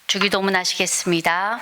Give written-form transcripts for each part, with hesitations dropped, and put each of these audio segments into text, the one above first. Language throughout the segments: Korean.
주기도문 하시겠습니다.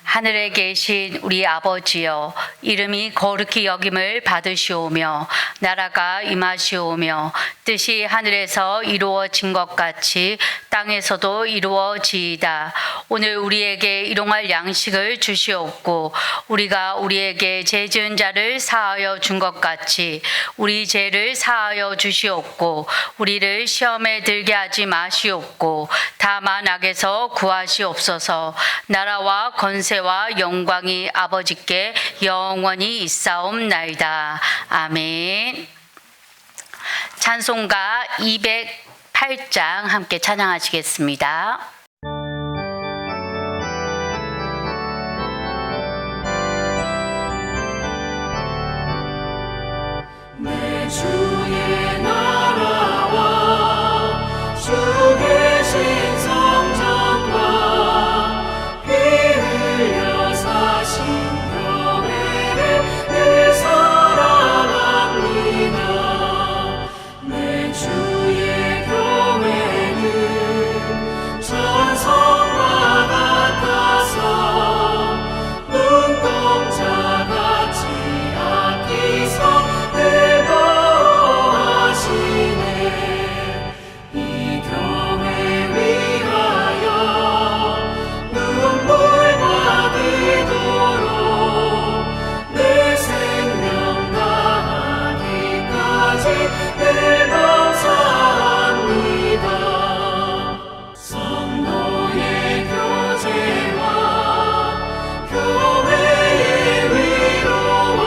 하늘에 계신 우리 아버지여, 이름이 거룩히 여김을 받으시오며 나라가 임하시오며 뜻이 하늘에서 이루어진 것 같이 땅에서도 이루어지이다. 오늘 우리에게 일용할 양식을 주시옵고 우리가 우리에게 죄 지은 자를 사하여 준 것 같이 우리 죄를 사하여 주시옵고 우리를 시험에 들게 하지 마시옵고 다만 악에서 구하시옵소서. 나라와 건세와 영광이 아버지께 영원히 있사옵나이다. 아멘. 찬송가 208장 함께 찬양하시겠습니다. 내 주의 나라와 주 계신 성전과 피 흘려 사신 교회를 늘 사랑합니다. 내 주의 교회는 천성과 같아서 눈동자같이 아끼사 이 교회 위하여 눈물과 기도로 내 생명 다하기까지 늘 감사합니다. 성도의 교제와 교회의 위로와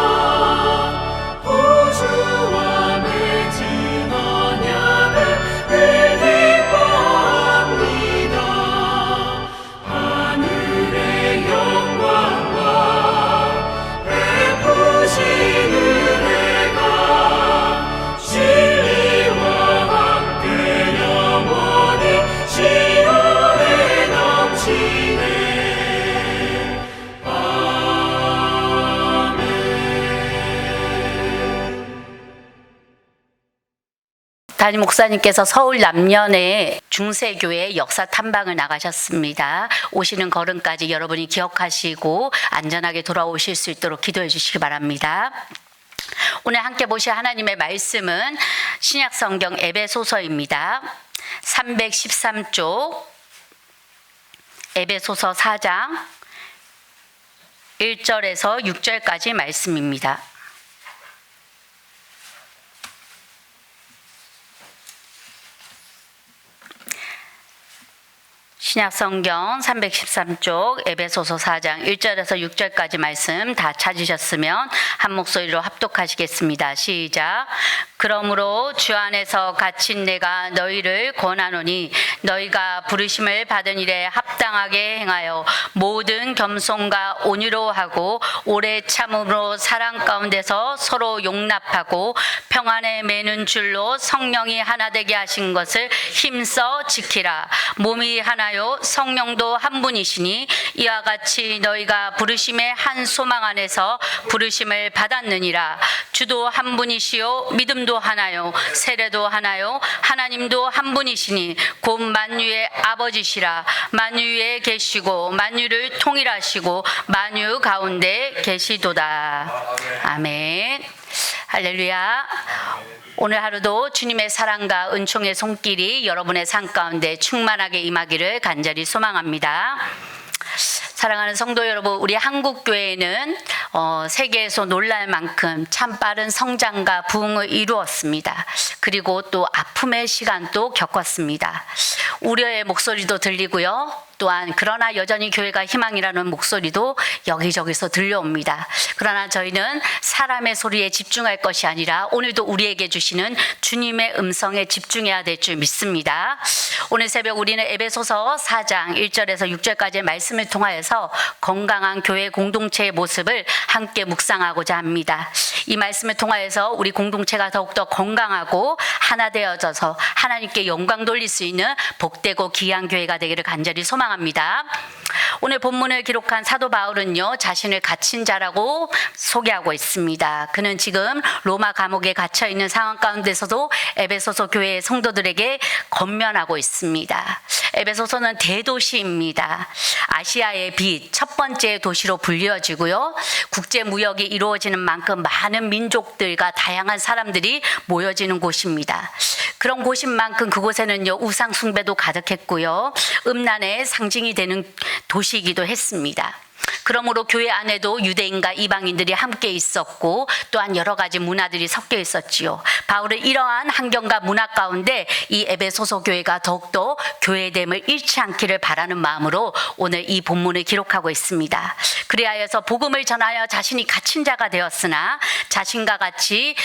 구주와 맺은 언약을 늘 기뻐합니다. 하늘의 영광과 베푸신 은혜가 진리와 함께 영원히 시온에 넘치네. 담임 목사님께서 서울 남년의 중세교회 역사 탐방을 나가셨습니다. 오시는 걸음까지 여러분이 기억하시고 안전하게 돌아오실 수 있도록 기도해 주시기 바랍니다. 오늘 함께 보실 하나님의 말씀은 신약성경 에베소서입니다. 313쪽 에베소서 4장 1절에서 6절까지 말씀입니다. 신약성경 313쪽 에베소서 4장 1절에서 6절까지 말씀 다 찾으셨으면 한 목소리로 합독하시겠습니다. 시작. 그러므로 주 안에서 갇힌 내가 너희를 권하노니 너희가 부르심을 받은 일에 합당하게 행하여 모든 겸손과 온유로 하고 오래 참음으로 사랑 가운데서 서로 용납하고 평안에 매는 줄로 성령이 하나 되게 하신 것을 힘써 지키라. 몸이 하나요 성령도 한 분이시니 이와 같이 너희가 부르심의 한 소망 안에서 부르심을 받았느니라. 주도 한 분이시요 믿음도 하나요 세례도 하나요 하나님도 한 분이시니 곧 만유의 아버지시라. 만유에 계시고 만유를 통일하시고 만유 가운데 계시도다. 아멘. 할렐루야. 오늘 하루도 주님의 사랑과 은총의 손길이 여러분의 삶 가운데 충만하게 임하기를 간절히 소망합니다. 사랑하는 성도 여러분, 우리 한국교회는 세계에서 놀랄 만큼 참 빠른 성장과 부흥을 이루었습니다. 그리고 또 아픔의 시간도 겪었습니다. 우려의 목소리도 들리고요. 또한 그러나 여전히 교회가 희망이라는 목소리도 여기저기서 들려옵니다. 그러나 저희는 사람의 소리에 집중할 것이 아니라 오늘도 우리에게 주시는 주님의 음성에 집중해야 될 줄 믿습니다. 오늘 새벽 우리는 에베소서 4장 1절에서 6절까지의 말씀을 통하여서 건강한 교회 공동체의 모습을 함께 묵상하고자 합니다. 이 말씀을 통하여서 우리 공동체가 더욱더 건강하고 하나 되어져서 하나님께 영광 돌릴 수 있는 복되고 귀한 교회가 되기를 간절히 소망합니다. 오늘 본문을 기록한 사도 바울은요, 자신을 갇힌 자라고 소개하고 있습니다. 그는 지금 로마 감옥에 갇혀 있는 상황 가운데서도 에베소서 교회의 성도들에게 권면하고 있습니다. 에베소서는 대도시입니다. 아시아의 빛, 첫 번째 도시로 불려지고요. 국제 무역이 이루어지는 만큼 많은 민족들과 다양한 사람들이 모여지는 곳입니다. 그런 곳인 만큼 그곳에는요, 우상 숭배도 가득했고요. 음란의 상징이 되는 도시이기도 했습니다. 그러므로 교회 안에도 유대인과 이방인들이 함께 있었고 또한 여러 가지 문화들이 섞여 있었지요. 바울은 이러한 환경과 문화 가운데 이 에베소서 교회가 더욱더 교회됨을 잃지 않기를 바라는 마음으로 오늘 이 본문을 기록하고 있습니다. 그리하여서 복음을 전하여 자신이 갇힌 자가 되었으나 자신과 같이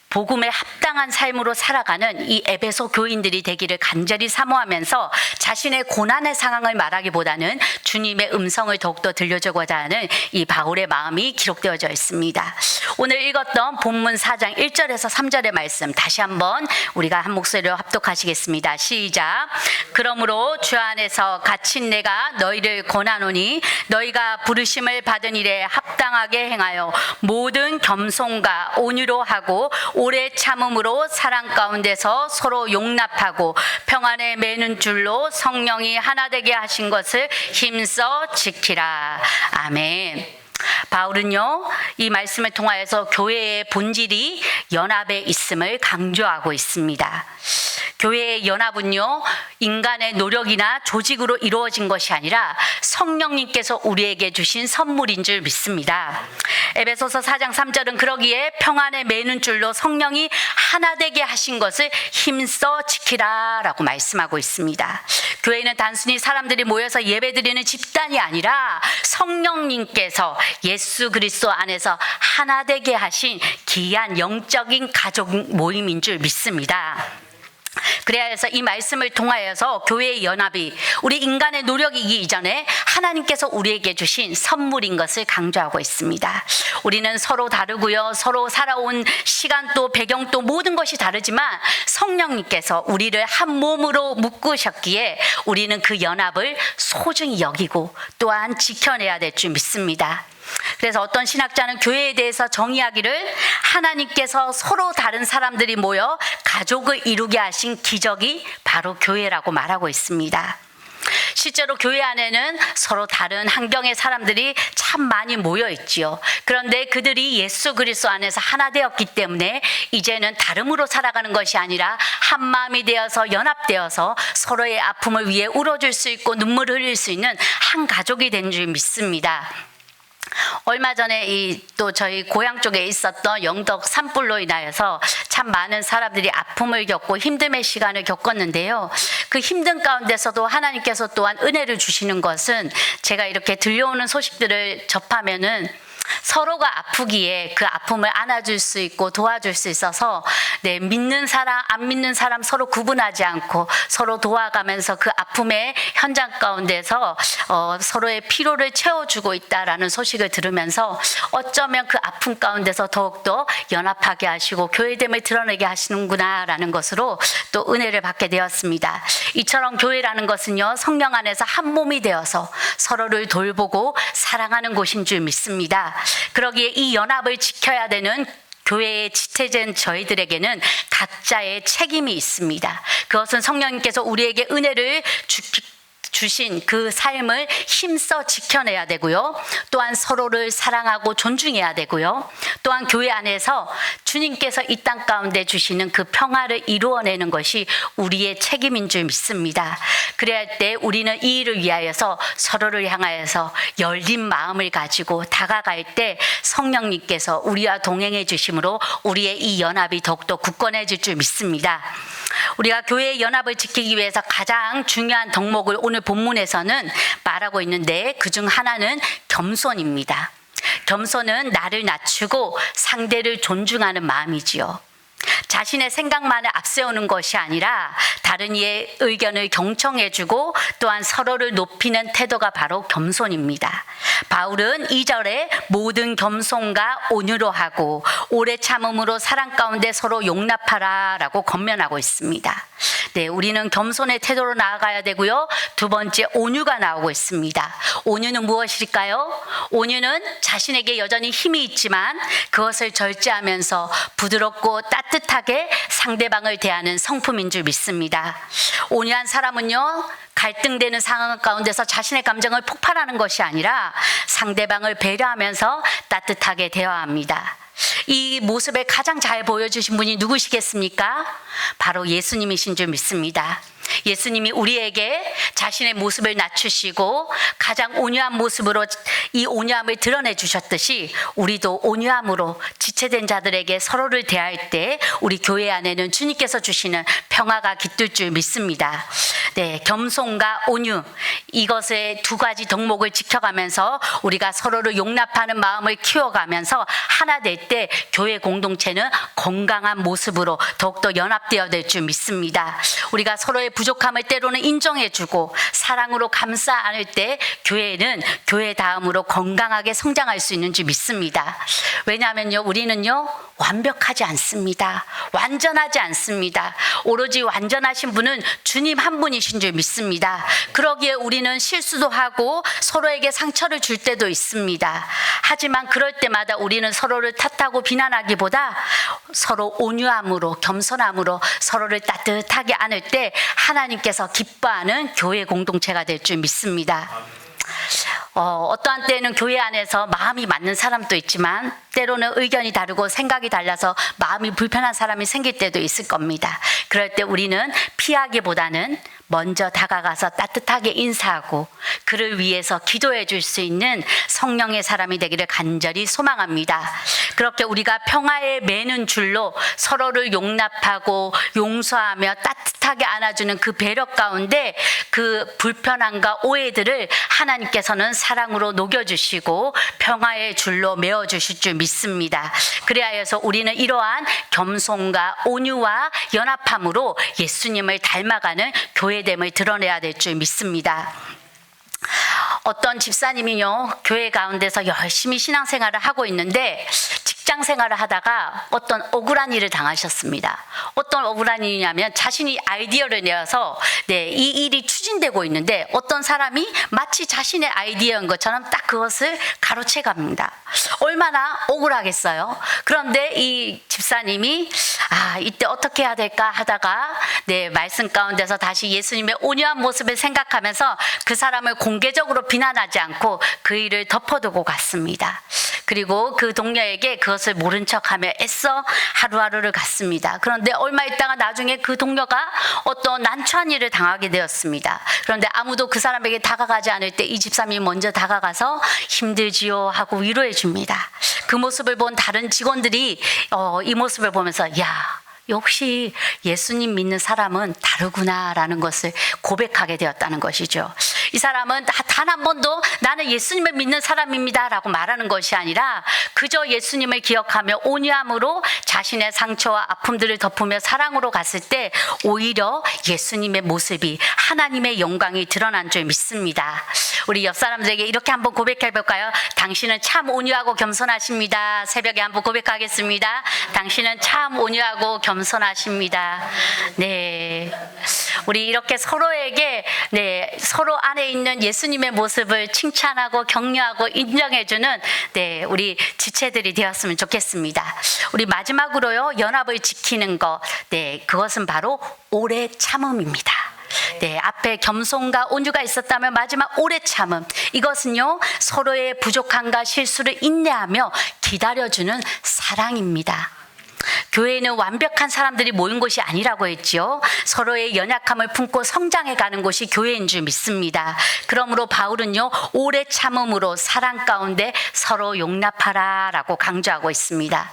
복음에 합당한 삶으로 살아가는 이 에베소 교인들이 되기를 간절히 사모하면서 자신의 고난의 상황을 말하기보다는 주님의 음성을 더욱더 들려주고자 하는 이 바울의 마음이 기록되어져 있습니다. 오늘 읽었던 본문 4장 1절에서 3절의 말씀 다시 한번 우리가 한 목소리로 합독하시겠습니다. 시작. 그러므로 주 안에서 갇힌 내가 너희를 권하노니 너희가 부르심을 받은 일에 합당하게 행하여 모든 겸손과 온유로 하고 오래 참음으로 사랑 가운데서 서로 용납하고 평안에 매는 줄로 성령이 하나 되게 하신 것을 힘써 지키라. 아멘. 바울은요, 이 말씀을 통하여서 교회의 본질이 연합에 있음을 강조하고 있습니다. 교회의 연합은요, 인간의 노력이나 조직으로 이루어진 것이 아니라 성령님께서 우리에게 주신 선물인 줄 믿습니다. 에베소서 4장 3절은 그러기에 평안에 매는 줄로 성령이 하나 되게 하신 것을 힘써 지키라 라고 말씀하고 있습니다. 교회는 단순히 사람들이 모여서 예배드리는 집단이 아니라 성령님께서 예수 그리스도 안에서 하나 되게 하신 귀한 영적인 가족 모임인 줄 믿습니다. 그래야 해서 이 말씀을 통하여서 교회의 연합이 우리 인간의 노력이기 이전에 하나님께서 우리에게 주신 선물인 것을 강조하고 있습니다. 우리는 서로 다르고요. 서로 살아온 시간도 배경도 모든 것이 다르지만 성령님께서 우리를 한 몸으로 묶으셨기에 우리는 그 연합을 소중히 여기고 또한 지켜내야 될 줄 믿습니다. 그래서 어떤 신학자는 교회에 대해서 정의하기를 하나님께서 서로 다른 사람들이 모여 가족을 이루게 하신 기적이 바로 교회라고 말하고 있습니다. 실제로 교회 안에는 서로 다른 환경의 사람들이 참 많이 모여 있지요. 그런데 그들이 예수 그리스도 안에서 하나 되었기 때문에 이제는 다름으로 살아가는 것이 아니라 한 마음이 되어서 연합되어서 서로의 아픔을 위해 울어줄 수 있고 눈물을 흘릴 수 있는 한 가족이 된 줄 믿습니다. 얼마 전에 또 저희 고향 쪽에 있었던 영덕 산불로 인하여서 참 많은 사람들이 아픔을 겪고 힘듦의 시간을 겪었는데요. 그 힘든 가운데서도 하나님께서 또한 은혜를 주시는 것은 제가 이렇게 들려오는 소식들을 접하면은 서로가 아프기에 그 아픔을 안아줄 수 있고 도와줄 수 있어서 믿는 사람, 안 믿는 사람 서로 구분하지 않고 서로 도와가면서 그 아픔의 현장 가운데서 서로의 피로를 채워주고 있다라는 소식을 들으면서 어쩌면 그 아픔 가운데서 더욱더 연합하게 하시고 교회됨을 드러내게 하시는구나라는 것으로 또 은혜를 받게 되었습니다. 이처럼 교회라는 것은요, 성령 안에서 한 몸이 되어서 서로를 돌보고 사랑하는 곳인 줄 믿습니다. 그러기에 이 연합을 지켜야 되는 교회의 지체된 저희들에게는 각자의 책임이 있습니다. 그것은 성령님께서 우리에게 은혜를 주신 그 삶을 힘써 지켜내야 되고요. 또한 서로를 사랑하고 존중해야 되고요. 또한 교회 안에서 주님께서 이 땅 가운데 주시는 그 평화를 이루어내는 것이 우리의 책임인 줄 믿습니다. 그래야 할 때 우리는 이 일을 위하여서 서로를 향하여서 열린 마음을 가지고 다가갈 때 성령님께서 우리와 동행해 주심으로 우리의 이 연합이 더욱더 굳건해질 줄 믿습니다. 우리가 교회의 연합을 지키기 위해서 가장 중요한 덕목을 오늘 본문에서는 말하고 있는데 그중 하나는 겸손입니다. 겸손은 나를 낮추고 상대를 존중하는 마음이지요. 자신의 생각만을 앞세우는 것이 아니라 다른 이의 의견을 경청해주고 또한 서로를 높이는 태도가 바로 겸손입니다. 바울은 2절에 모든 겸손과 온유로 하고 오래 참음으로 사랑 가운데 서로 용납하라 라고 권면하고 있습니다. 네, 우리는 겸손의 태도로 나아가야 되고요. 두 번째, 온유가 나오고 있습니다. 온유는 무엇일까요? 온유는 자신에게 여전히 힘이 있지만 그것을 절제하면서 부드럽고 따뜻하게 상대방을 대하는 성품인 줄 믿습니다. 온유한 사람은요, 갈등되는 상황 가운데서 자신의 감정을 폭발하는 것이 아니라 상대방을 배려하면서 따뜻하게 대화합니다. 이 모습을 가장 잘 보여주신 분이 누구시겠습니까? 바로 예수님이신 줄 믿습니다. 예수님이 우리에게 자신의 모습을 낮추시고 가장 온유한 모습으로 이 온유함을 드러내 주셨듯이 우리도 온유함으로 지체된 자들에게 서로를 대할 때 우리 교회 안에는 주님께서 주시는 평화가 깃들 줄 믿습니다. 네, 겸손과 온유, 이것의 두 가지 덕목을 지켜가면서 우리가 서로를 용납하는 마음을 키워가면서 하나 될 때 교회 공동체는 건강한 모습으로 더욱더 연합되어 될 줄 믿습니다. 우리가 서로의 부족함을 때로는 인정해주고 사랑으로 감싸 안을 때 교회는 교회 다음으로 건강하게 성장할 수 있는 줄 믿습니다. 왜냐하면요, 우리는요 완벽하지 않습니다. 완전하지 않습니다. 오로지 완전하신 분은 주님 한 분이신 줄 믿습니다. 그러기에 우리는 실수도 하고 서로에게 상처를 줄 때도 있습니다. 하지만 그럴 때마다 우리는 서로를 탓하고 비난하기보다 서로 온유함으로 겸손함으로 서로를 따뜻하게 안을 때 하나님께서 기뻐하는 교회 공동체가 될 줄 믿습니다. 어떠한 때는 교회 안에서 마음이 맞는 사람도 있지만 때로는 의견이 다르고 생각이 달라서 마음이 불편한 사람이 생길 때도 있을 겁니다. 그럴 때 우리는 피하기보다는 먼저 다가가서 따뜻하게 인사하고 그를 위해서 기도해 줄 수 있는 성령의 사람이 되기를 간절히 소망합니다. 그렇게 우리가 평화에 매는 줄로 서로를 용납하고 용서하며 따뜻하게 안아주는 그 배려 가운데 그 불편함과 오해들을 하나님께서는 사랑으로 녹여주시고 평화의 줄로 메어주실 줄 믿습니다. 그리하여서 우리는 이러한 겸손과 온유와 연합함으로 예수님을 닮아가는 교회됨을 드러내야 될 줄 믿습니다. 어떤 집사님이요, 교회 가운데서 열심히 신앙생활을 하고 있는데 직장 생활을 하다가 어떤 억울한 일을 당하셨습니다. 어떤 억울한 일이냐면 자신이 아이디어를 내어서 이 일이 추진되고 있는데 어떤 사람이 마치 자신의 아이디어인 것처럼 딱 그것을 가로채 갑니다. 얼마나 억울하겠어요. 그런데 이 집사님이 이때 어떻게 해야 될까 하다가 말씀 가운데서 다시 예수님의 온유한 모습을 생각하면서 그 사람을 공개적으로 비난하지 않고 그 일을 덮어두고 갔습니다. 그리고 그 동료에게 그것을 모른 척하며 애써 하루하루를 갔습니다. 그런데 얼마 있다가 나중에 그 동료가 어떤 난처한 일을 당하게 되었습니다. 그런데 아무도 그 사람에게 다가가지 않을 때 이 집사님이 먼저 다가가서 힘들지요 하고 위로해 줍니다. 그 모습을 본 다른 직원들이 이 모습을 보면서 역시 예수님 믿는 사람은 다르구나라는 것을 고백하게 되었다는 것이죠. 이 사람은 단 한 번도 나는 예수님을 믿는 사람입니다 라고 말하는 것이 아니라 그저 예수님을 기억하며 온유함으로 자신의 상처와 아픔들을 덮으며 사랑으로 갔을 때 오히려 예수님의 모습이 하나님의 영광이 드러난 줄 믿습니다. 우리 옆 사람들에게 이렇게 한번 고백해 볼까요? 당신은 참 온유하고 겸손하십니다. 새벽에 한번 고백하겠습니다. 당신은 참 온유하고 겸손하십니다. 네, 우리 이렇게 서로에게 서로 안에 있는 예수님의 모습을 칭찬하고 격려하고 인정해주는 우리 지체들이 되었으면 좋겠습니다. 우리 마지막으로요, 연합을 지키는 것, 그것은 바로 오래 참음입니다. 앞에 겸손과 온유가 있었다면 마지막 오래 참음, 이것은요 서로의 부족함과 실수를 인내하며 기다려주는 사랑입니다. 교회는 완벽한 사람들이 모인 곳이 아니라고 했지요. 서로의 연약함을 품고 성장해가는 곳이 교회인 줄 믿습니다. 그러므로 바울은요 오래 참음으로 사랑 가운데 서로 용납하라 라고 강조하고 있습니다.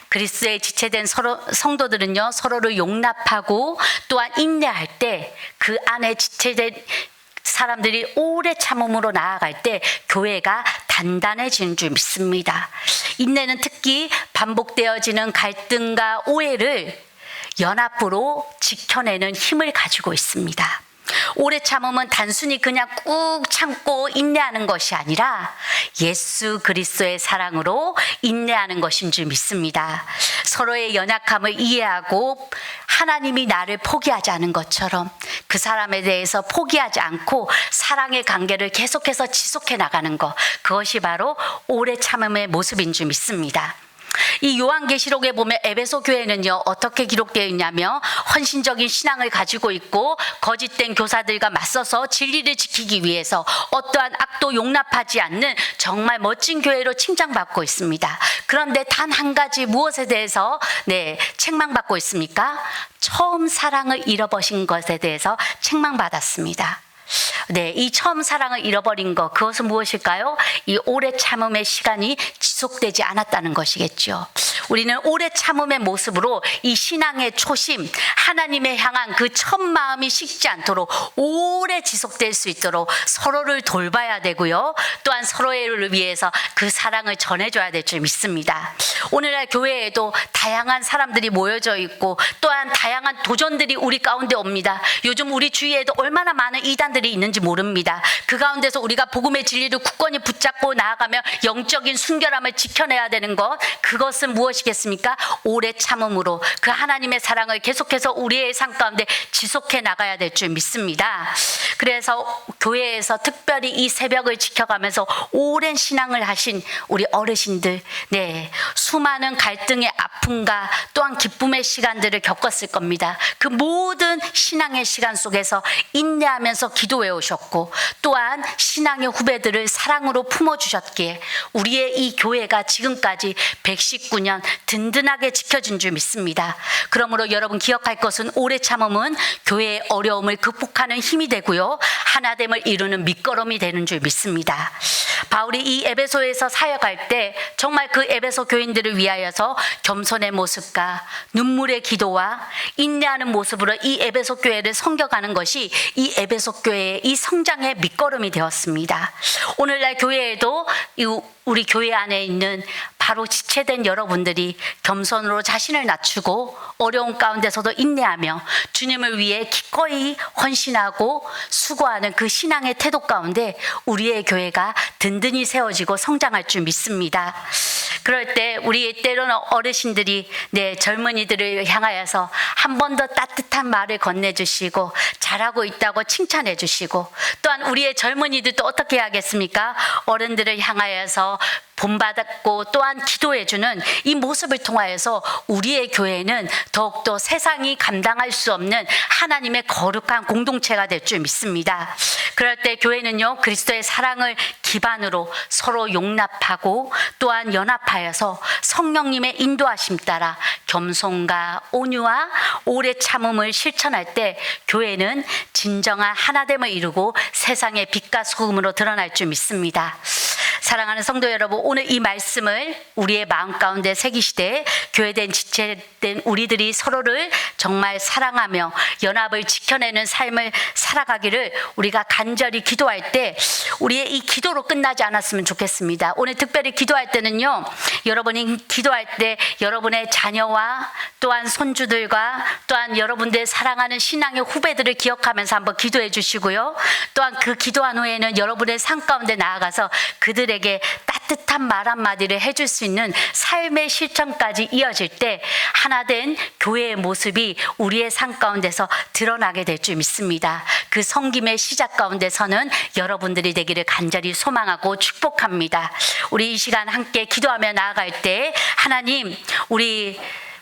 그리스도에 지체된 성도들은요 서로를 용납하고 또한 인내할 때 그 안에 지체된 사람들이 오래 참음으로 나아갈 때 교회가 단단해지는 줄 믿습니다. 인내는 특히 반복되어지는 갈등과 오해를 연합으로 지켜내는 힘을 가지고 있습니다. 오래 참음은 단순히 그냥 꾹 참고 인내하는 것이 아니라 예수 그리스도의 사랑으로 인내하는 것인 줄 믿습니다. 서로의 연약함을 이해하고 하나님이 나를 포기하지 않은 것처럼 그 사람에 대해서 포기하지 않고 사랑의 관계를 계속해서 지속해 나가는 것, 그것이 바로 오래 참음의 모습인 줄 믿습니다. 이 요한계시록에 보면 에베소 교회는요, 어떻게 기록되어 있냐면 헌신적인 신앙을 가지고 있고 거짓된 교사들과 맞서서 진리를 지키기 위해서 어떠한 악도 용납하지 않는 정말 멋진 교회로 칭찬받고 있습니다. 그런데 단 한 가지 무엇에 대해서 책망받고 있습니까? 처음 사랑을 잃어버린 것에 대해서 책망받았습니다. 이 처음 사랑을 잃어버린 것, 그것은 무엇일까요? 이 오래 참음의 시간이 지속되지 않았다는 것이겠죠. 우리는 오래 참음의 모습으로 이 신앙의 초심, 하나님의 향한 그 첫 마음이 식지 않도록 오래 지속될 수 있도록 서로를 돌봐야 되고요. 또한 서로를 위해서 그 사랑을 전해줘야 될 줄 믿습니다. 오늘날 교회에도 다양한 사람들이 모여져 있고 또한 다양한 도전들이 우리 가운데 옵니다. 요즘 우리 주위에도 얼마나 많은 이단들이 있는지 모릅니다. 그 가운데서 우리가 복음의 진리를 굳건히 붙잡고 나아가며 영적인 순결함을 지켜내야 되는 것, 그것은 무엇이겠습니까? 오래 참음으로 그 하나님의 사랑을 계속해서 우리의 삶 가운데 지속해 나가야 될 줄 믿습니다. 그래서 교회에서 특별히 이 새벽을 지켜가면서 오랜 신앙을 하신 우리 어르신들, 수많은 갈등의 아픔과 또한 기쁨의 시간들을 겪었을 겁니다. 그 모든 신앙의 시간 속에서 인내하면서 기도해 오셨고 또한 신앙의 후배들을 사랑으로 품어주셨기에 우리의 이 교회가 지금까지 119년 든든하게 지켜진 줄 믿습니다. 그러므로 여러분 기억할 것은 오래 참음은 교회의 어려움을 극복하는 힘이 되고요, 하나됨을 이루는 밑거름이 되는 줄 믿습니다. 바울이 이 에베소에서 사역할 때 정말 그 에베소 교인들을 위하여서 겸손의 모습과 눈물의 기도와 인내하는 모습으로 이 에베소 교회를 섬겨가는 것이 이 에베소 교회의 이 성장의 밑거름이 되었습니다. 오늘날 교회에도 우리 교회 안에 있는 바로 지체된 여러분들이 겸손으로 자신을 낮추고 어려운 가운데서도 인내하며 주님을 위해 기꺼이 헌신하고 수고하는 그 신앙의 태도 가운데 우리의 교회가 든든히 세워지고 성장할 줄 믿습니다. 그럴 때 우리 때로는 어르신들이 젊은이들을 향하여서 한 번 더 따뜻한 말을 건네주시고 잘하고 있다고 칭찬해 주시고, 또한 우리의 젊은이들도 어떻게 해야겠습니까? 어른들을 향하여서 본받았고 또한 기도해주는 이 모습을 통하여서 우리의 교회는 더욱더 세상이 감당할 수 없는 하나님의 거룩한 공동체가 될 줄 믿습니다. 그럴 때 교회는요, 그리스도의 사랑을 기반으로 서로 용납하고 또한 연합하여서 성령님의 인도하심 따라 겸손과 온유와 오래 참음을 실천할 때 교회는 진정한 하나됨을 이루고 세상의 빛과 소금으로 드러날 줄 믿습니다. 사랑하는 성도 여러분, 오늘 이 말씀을 우리의 마음 가운데 새기시되 교회된 지체된 우리들이 서로를 정말 사랑하며 연합을 지켜내는 삶을 살아가기를 우리가 간절히 기도할 때 우리의 이 기도로 끝나지 않았으면 좋겠습니다. 오늘 특별히 기도할 때는요, 여러분이 기도할 때 여러분의 자녀와 또한 손주들과 또한 여러분들 사랑하는 신앙의 후배들을 기억하면서 한번 기도해 주시고요, 또한 그 기도한 후에는 여러분의 삶 가운데 나아가서 그들에게 따뜻한 말 한마디를 해줄 수 있는 삶의 실천까지 이어질 때 하나된 교회의 모습이 우리의 삶 가운데서 드러나게 될 줄 믿습니다. 그 섬김의 시작 가운데서는 여러분들이 되기를 간절히 소망하고 축복합니다. 우리 이 시간 함께 기도하며 나아갈 때 하나님, 우리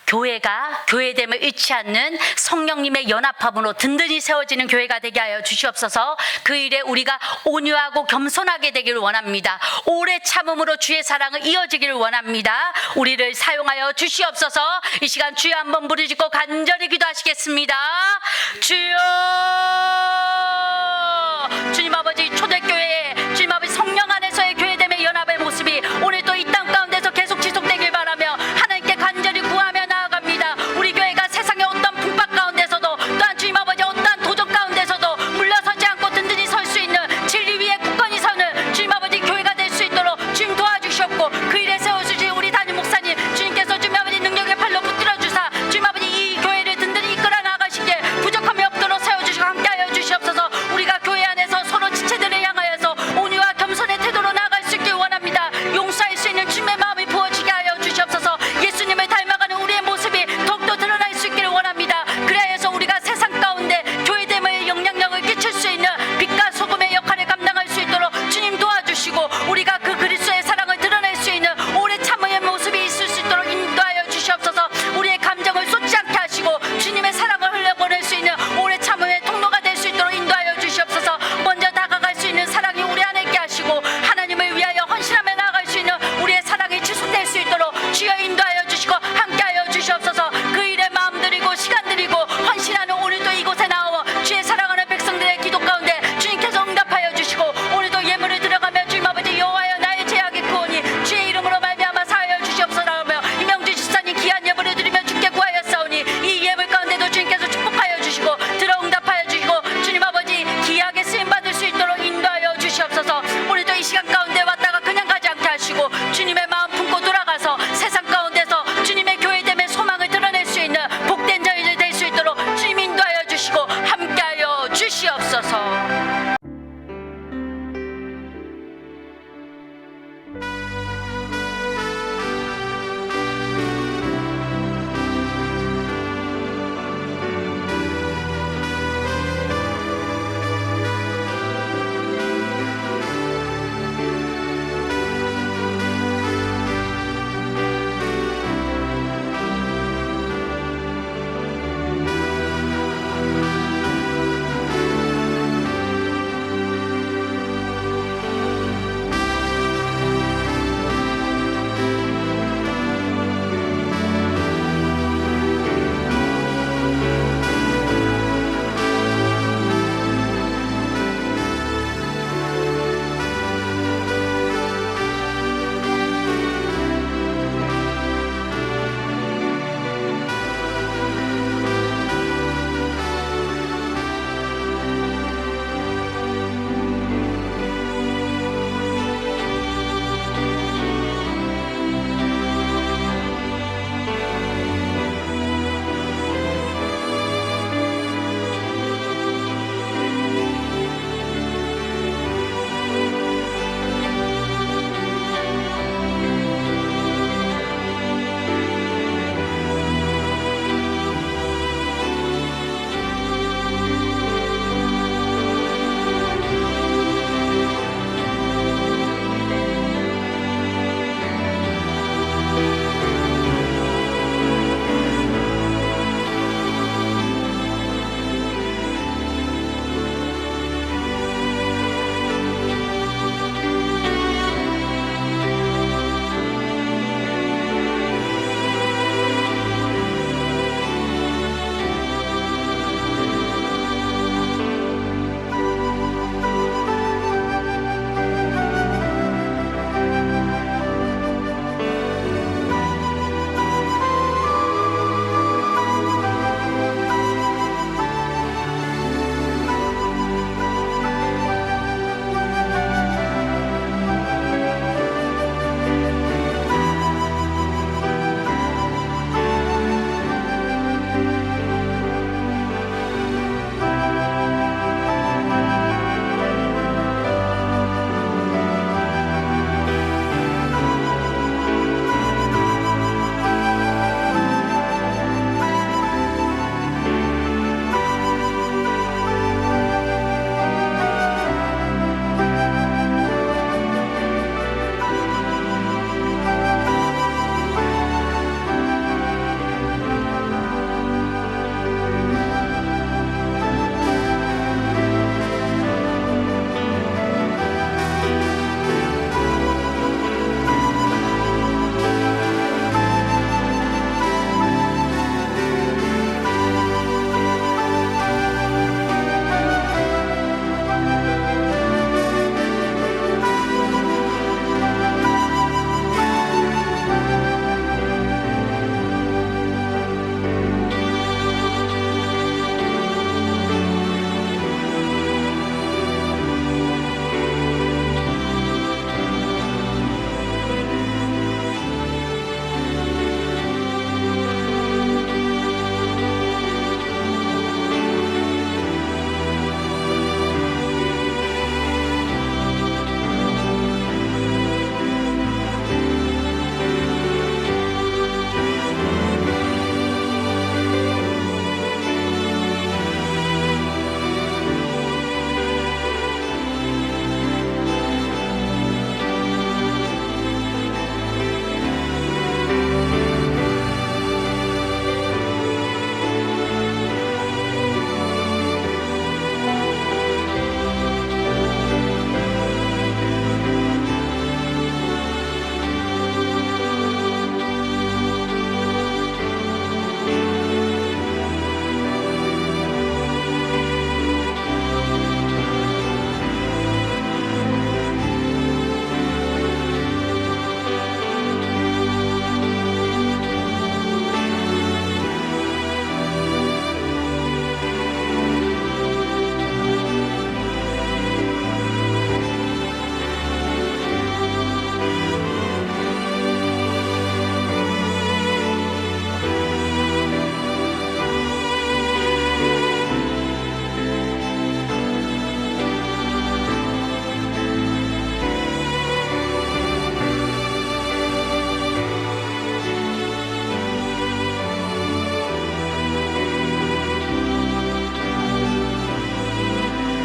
교회가 교회됨을 잃지 않는 성령님의 연합함으로 든든히 세워지는 교회가 되게 하여 주시옵소서. 그 일에 우리가 온유하고 겸손하게 되기를 원합니다. 오래 참음으로 주의 사랑을 이어지기를 원합니다. 우리를 사용하여 주시옵소서. 이 시간 주여 한번 부르짖고 간절히 기도하시겠습니다. 주여